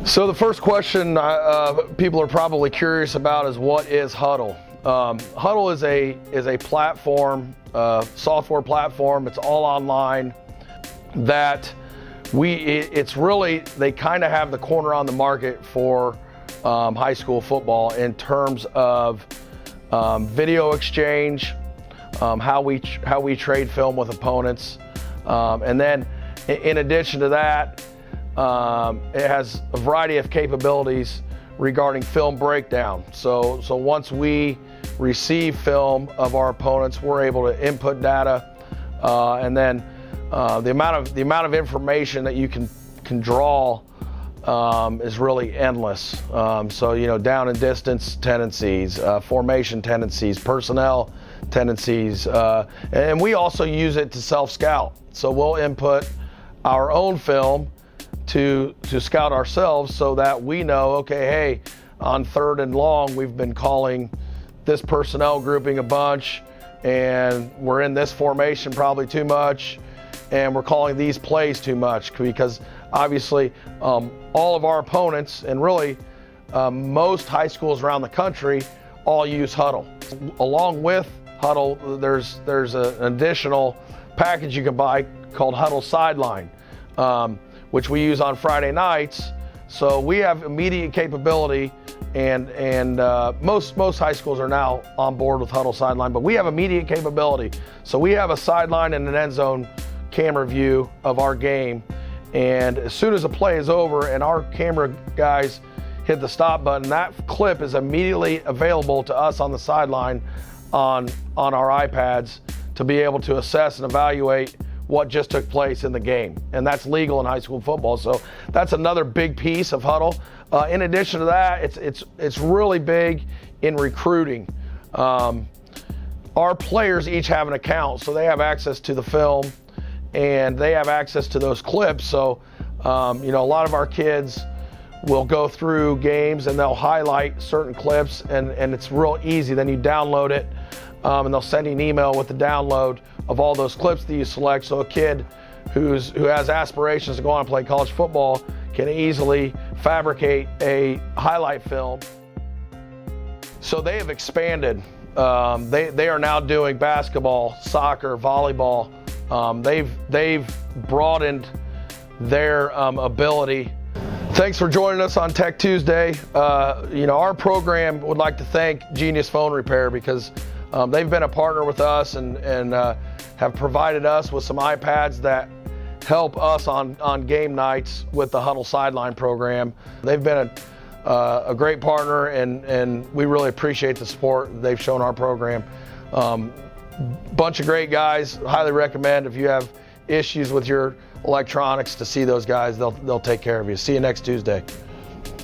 So the first question people are probably curious about is, what is Hudl? Hudl is a platform, software platform. It's all online. That it's really, they kind of have the corner on the market for high school football in terms of video exchange, how we trade film with opponents, and then in addition to that, it has a variety of capabilities regarding film breakdown. So once we receive film of our opponents, we're able to input data, and then the amount of information that you can draw is really endless. So down and distance tendencies, formation tendencies, personnel tendencies, and we also use it to self-scout. So we'll input our own film to scout ourselves, so that we know, okay, hey, on 3rd and long, we've been calling this personnel grouping a bunch, and we're in this formation probably too much, and we're calling these plays too much, because obviously all of our opponents, and really most high schools around the country, all use Hudl. Along with Hudl, there's an additional package you can buy called Hudl Sidelines, which we use on Friday nights. So we have immediate capability, and most high schools are now on board with Hudl Sideline, but we have immediate capability. So we have a sideline and an end zone camera view of our game, and as soon as a play is over and our camera guys hit the stop button, that clip is immediately available to us on the sideline on our iPads to be able to assess and evaluate what just took place in the game, and that's legal in high school football. So that's another big piece of Hudl. In addition to that, it's really big in recruiting. Our players each have an account, so they have access to the film, and they have access to those clips. So a lot of our kids will go through games and they'll highlight certain clips, and it's real easy. Then you download it, and they'll send you an email with the download of all those clips that you select. So a kid who has aspirations to go on and play college football can easily fabricate a highlight film. So they have expanded. They are now doing basketball, soccer, volleyball. They've broadened their ability. Thanks for joining us on Tech Tuesday. Our program would like to thank Genius Phone Repair, because they've been a partner with us and have provided us with some iPads that help us on game nights with the Hudl Sideline program. They've been a great partner, and we really appreciate the support they've shown our program. Bunch of great guys. Highly recommend, if you have issues with your electronics, to see those guys. They'll take care of you. See you next Tuesday.